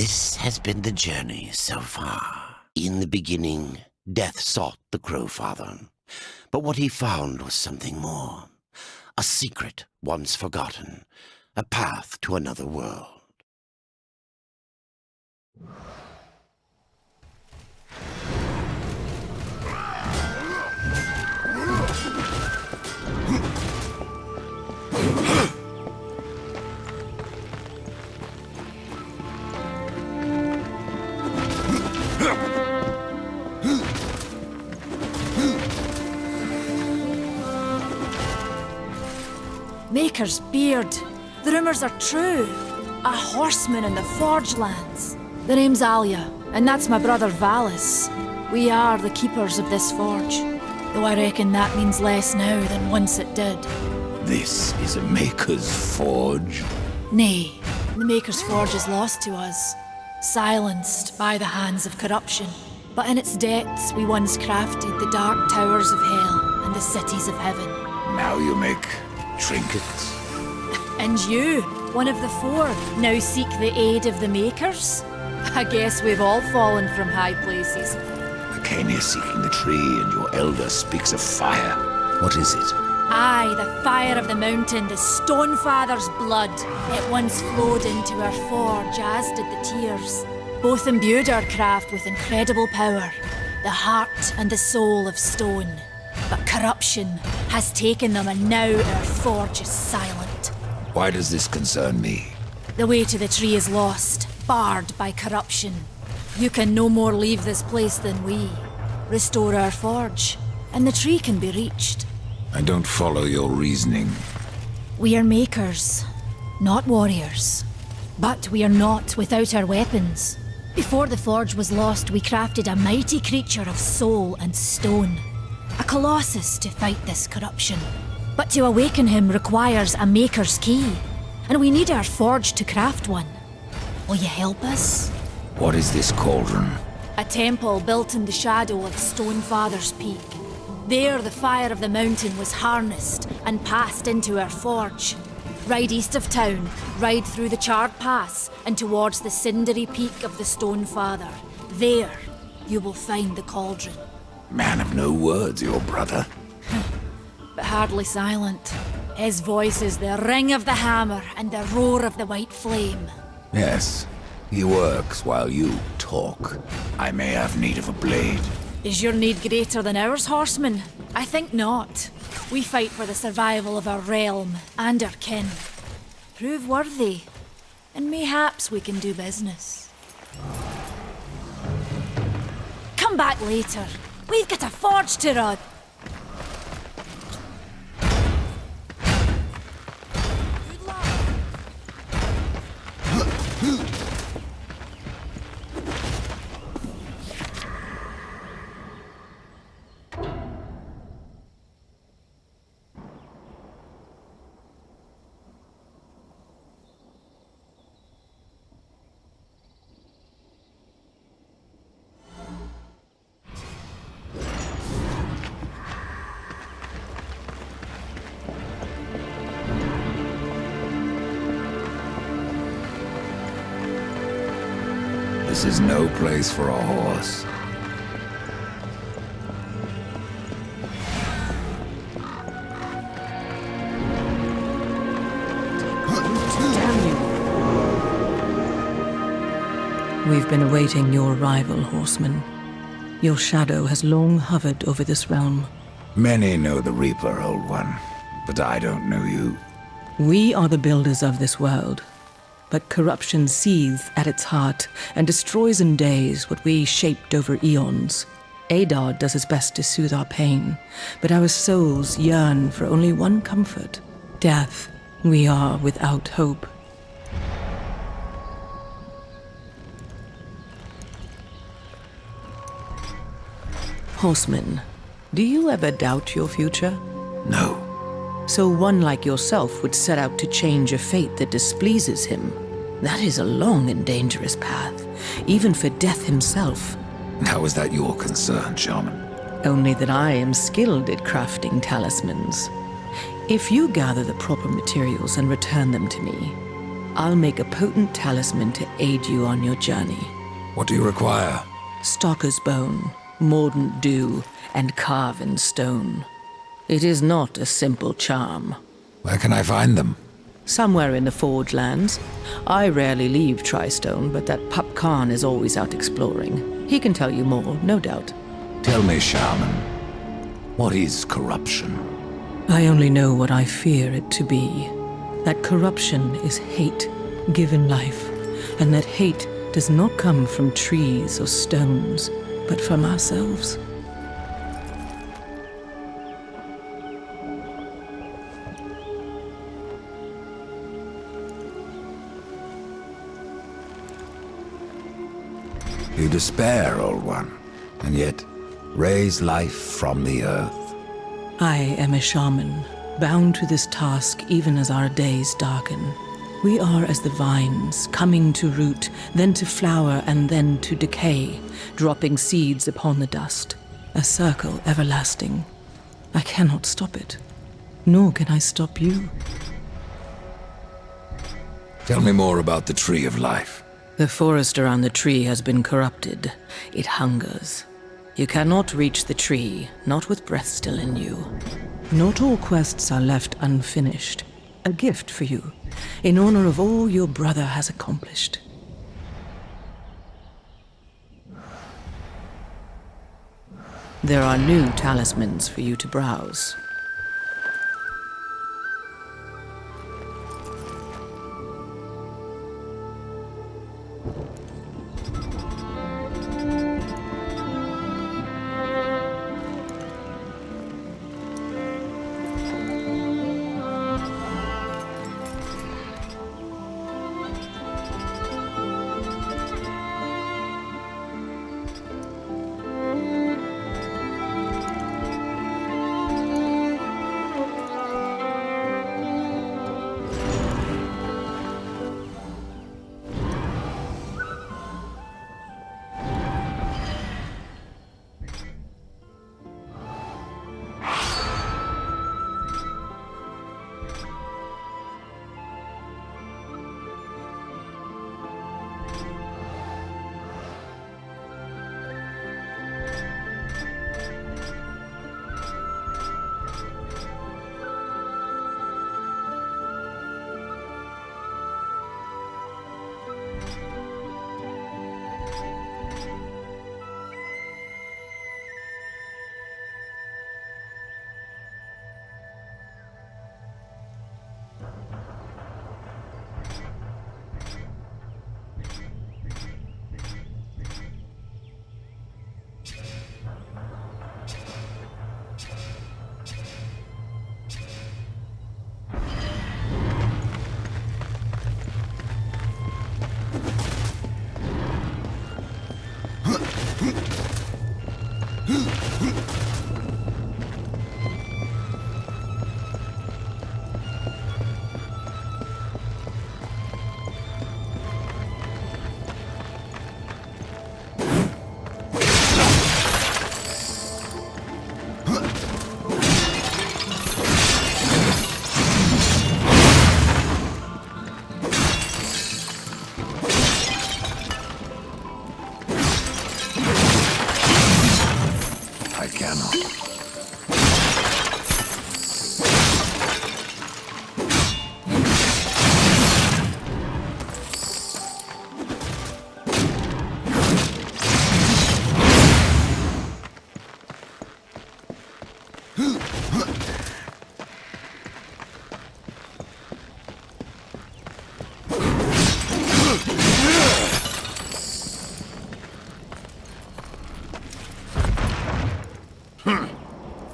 This has been the journey so far. In the beginning, Death sought the Crowfather, but what he found was something more. A secret once forgotten, a path to another world. Maker's beard. The rumors are true. A horseman in the Forge lands. The name's Alya, and that's my brother Valis. We are the keepers of this forge. Though I reckon that means less now than once it did. This is a Maker's Forge? Nay, the Maker's Forge is lost to us. Silenced by the hands of corruption. But in its depths we once crafted the dark towers of hell and the cities of heaven. Now you make trinkets? And you, one of the four, now seek the aid of the Makers? I guess we've all fallen from high places. I came here seeking the tree, and your Eldest speaks of fire. What is it? Aye, the fire of the mountain, the Stonefather's blood. It once flowed into our forge, as did the tears. Both imbued our craft with incredible power, the heart and the soul of stone. But corruption has taken them, and now our forge is silent. Why does this concern me? The way to the tree is lost, barred by corruption. You can no more leave this place than we. Restore our forge, and the tree can be reached. I don't follow your reasoning. We are makers, not warriors. But we are not without our weapons. Before the forge was lost, we crafted a mighty creature of soul and stone. A colossus to fight this corruption. But to awaken him requires a maker's key. And we need our forge to craft one. Will you help us? What is this cauldron? A temple built in the shadow of Stonefather's Peak. There the fire of the mountain was harnessed and passed into our forge. Ride east of town, ride through the charred pass and towards the cindery peak of the Stonefather. There you will find the cauldron. Man of no words, your brother. But hardly silent. His voice is the ring of the hammer and the roar of the white flame. Yes, he works while you talk. I may have need of a blade. Is your need greater than ours, horseman? I think not. We fight for the survival of our realm and our kin. Prove worthy, and mayhaps we can do business. Come back later. We've got a forge to run. Good luck. This is no place for a horse. Damn you. We've been awaiting your arrival, horseman. Your shadow has long hovered over this realm. Many know the Reaper, old one, but I don't know you. We are the builders of this world. But corruption seethes at its heart and destroys in days what we shaped over eons. Adar does his best to soothe our pain, but our souls yearn for only one comfort: death. We are without hope. Horseman, do you ever doubt your future? No. So one like yourself would set out to change a fate that displeases him. That is a long and dangerous path, even for death himself. How is that your concern, Shaman? Only that I am skilled at crafting talismans. If you gather the proper materials and return them to me, I'll make a potent talisman to aid you on your journey. What do you require? Stalker's bone, mordant dew, and carven stone. It is not a simple charm. Where can I find them? Somewhere in the Forge lands. I rarely leave Tristone, but that pup Khan is always out exploring. He can tell you more, no doubt. Tell me, Shaman, what is corruption? I only know what I fear it to be. That corruption is hate given life, and that hate does not come from trees or stones, but from ourselves. You despair, old one, and yet raise life from the earth. I am a shaman, bound to this task even as our days darken. We are as the vines, coming to root, then to flower, and then to decay, dropping seeds upon the dust. A circle everlasting. I cannot stop it, nor can I stop you. Tell me more about the Tree of Life. The forest around the tree has been corrupted. It hungers. You cannot reach the tree, not with breath still in you. Not all quests are left unfinished. A gift for you, in honor of all your brother has accomplished. There are new talismans for you to browse.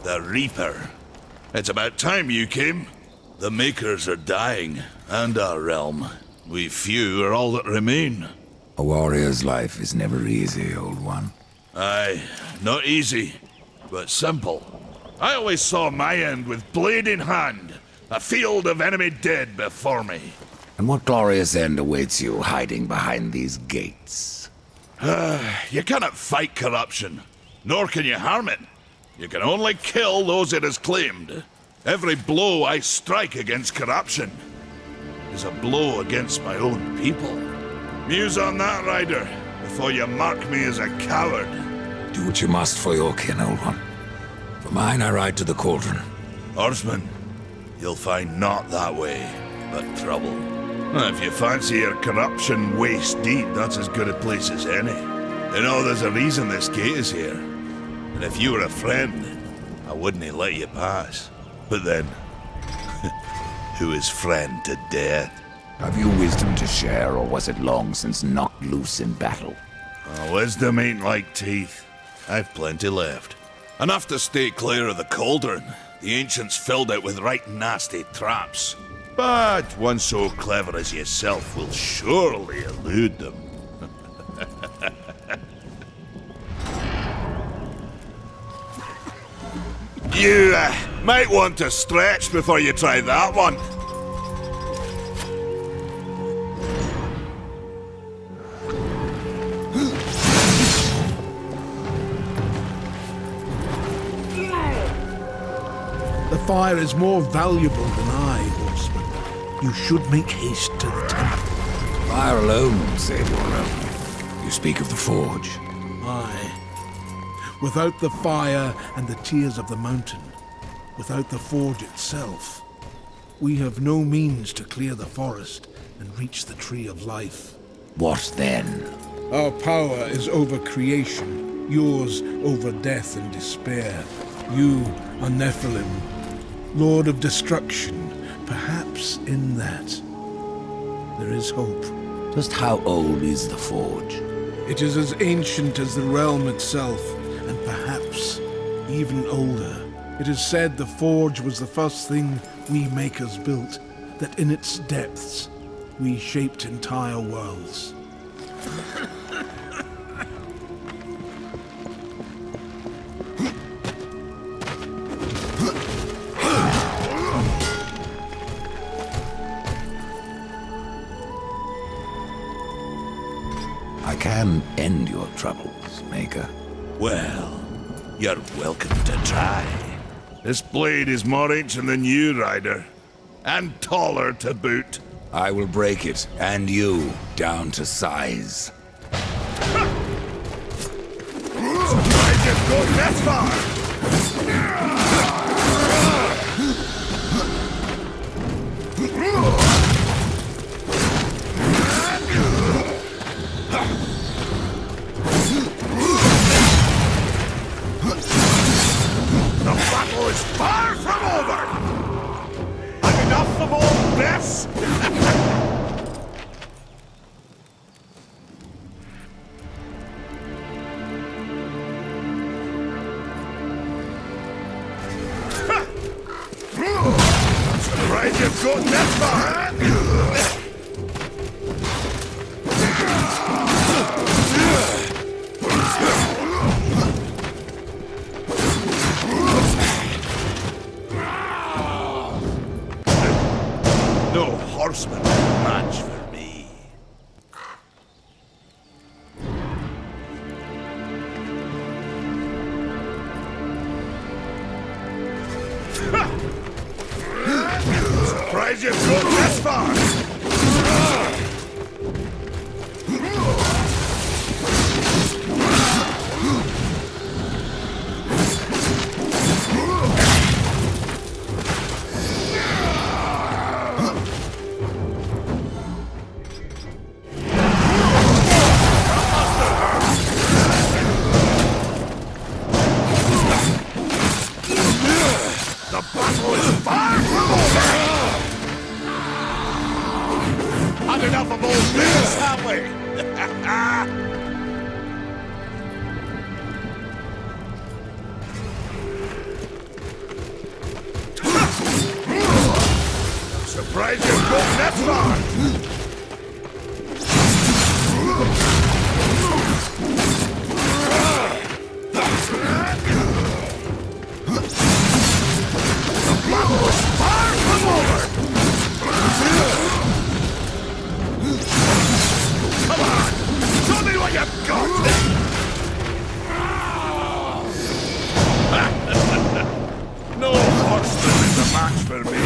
The Reaper. It's about time you came. The Makers are dying, and our realm. We few are all that remain. A warrior's life is never easy, old one. Aye, not easy, but simple. I always saw my end with blade in hand, a field of enemy dead before me. And what glorious end awaits you hiding behind these gates? You cannot fight corruption, nor can you harm it. You can only kill those it has claimed. Every blow I strike against corruption is a blow against my own people. Muse on that, Rider, before you mark me as a coward. Do what you must for your kin, old one. For mine, I ride to the cauldron. Horseman, you'll find not that way, but trouble. If you fancy your corruption waist deep, that's as good a place as any. You know, there's a reason this gate is here. And if you were a friend, I wouldn't let you pass. But then, who is friend to death? Have you wisdom to share, or was it long since knocked loose in battle? Wisdom ain't like teeth. I've plenty left. Enough to stay clear of the cauldron. The ancients filled it with right nasty traps. But one so clever as yourself will surely elude them. You might want to stretch before you try that one. The fire is more valuable than I, Horseman. You should make haste to the temple. Fire alone won't save your realm. You speak of the forge. Aye. Without the fire and the tears of the mountain, without the forge itself, we have no means to clear the forest and reach the tree of life. What then? Our power is over creation, yours over death and despair. You are Nephilim, Lord of Destruction. Perhaps in that, there is hope. Just how old is the forge? It is as ancient as the realm itself, and perhaps even older. It is said the forge was the first thing we makers built, that in its depths we shaped entire worlds. I can end your troubles, Maker. Well, you're welcome to try. This blade is more ancient than you, Rider. And taller to boot. I will break it, and you, down to size. Surprised you've gone this far! The battle is far from over! And enough of all this! Surprised you've gotten this far! No horseman match for me. Surprised you've gone this far! The battle is far from over! Had enough of all this, have we? Surprised you've gone this far! The battle is far from over! Come on! Show me what you've got! No horseman is a match for me!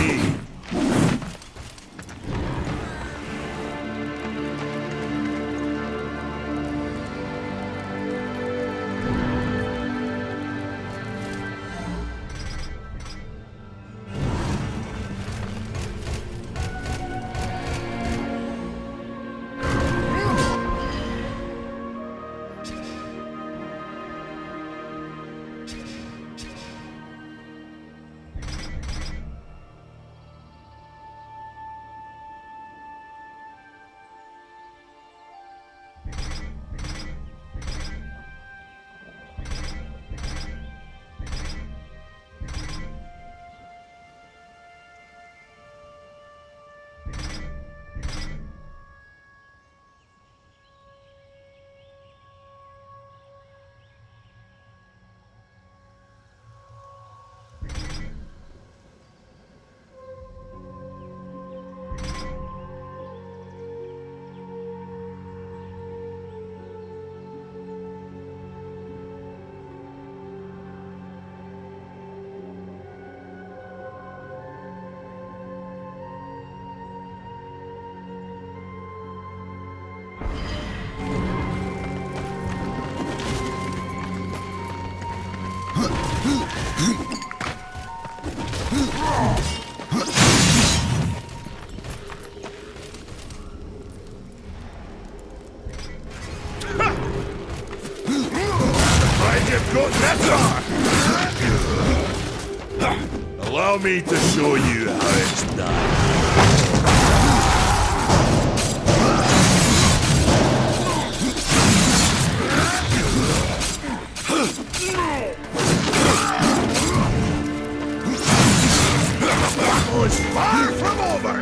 Go Nestor! Allow me to show you how it's done. Oh, it's far from over!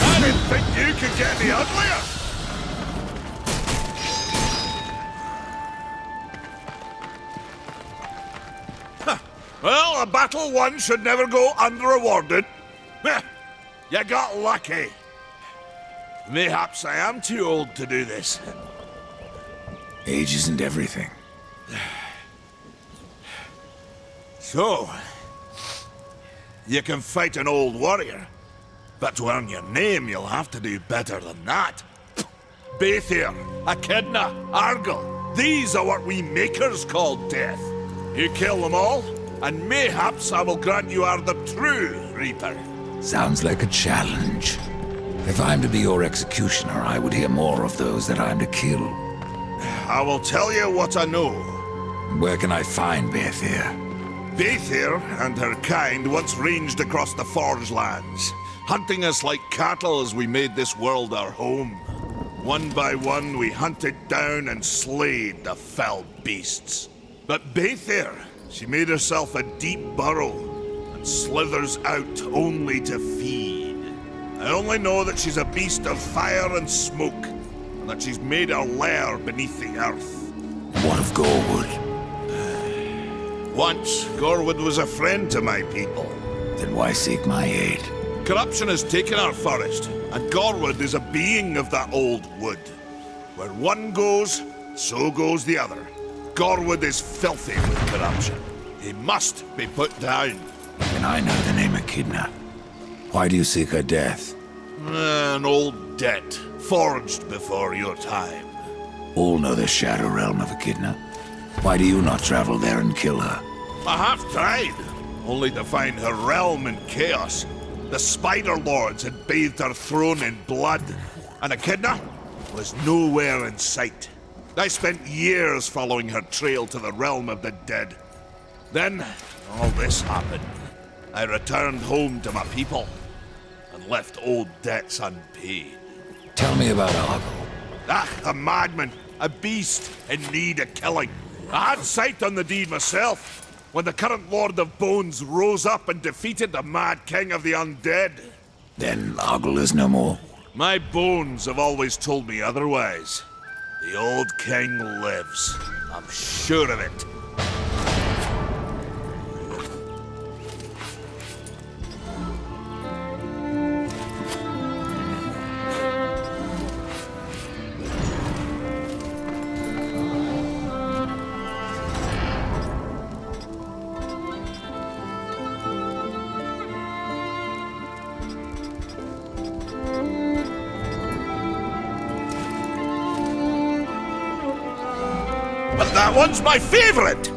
I didn't think you could get any uglier! Well, a battle won should never go unrewarded. You got lucky. Mayhaps I am too old to do this. Age isn't everything. So, you can fight an old warrior, but to earn your name, you'll have to do better than that. Baethir, Echidna, Argyll, these are what we makers call death. You kill them all, and mayhaps I will grant you are the true Reaper. Sounds like a challenge. If I'm to be your executioner, I would hear more of those that I'm to kill. I will tell you what I know. Where can I find Baethir? Baethir and her kind once ranged across the Forge lands, hunting us like cattle as we made this world our home. One by one, we hunted down and slayed the fell beasts. But Baethir, she made herself a deep burrow and slithers out only to feed. I only know that she's a beast of fire and smoke, and that she's made her lair beneath the earth. What of Gorwood? Once, Gorwood was a friend to my people. Then why seek my aid? Corruption has taken our forest, and Gorwood is a being of that old wood. Where one goes, so goes the other. Gorwood is filthy with corruption. He must be put down. And I know the name Echidna. Why do you seek her death? An old debt, forged before your time. All know the Shadow Realm of Echidna. Why do you not travel there and kill her? I have tried, only to find her realm in chaos. The Spider Lords had bathed her throne in blood, and Echidna was nowhere in sight. I spent years following her trail to the realm of the dead. Then, all this happened. I returned home to my people, and left old debts unpaid. Tell me about Argyll. A madman, a beast in need of killing. I had sight on the deed myself, when the current Lord of Bones rose up and defeated the mad king of the undead. Then Argyll is no more. My bones have always told me otherwise. The old king lives. I'm sure of it. But that one's my favorite!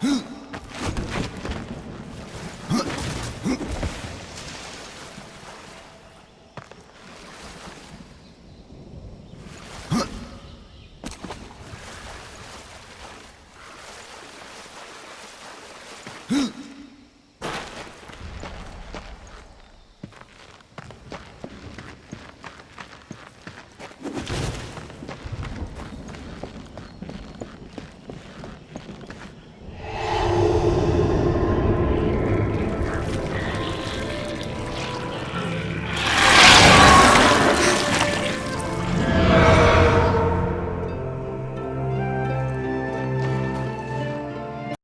Huh?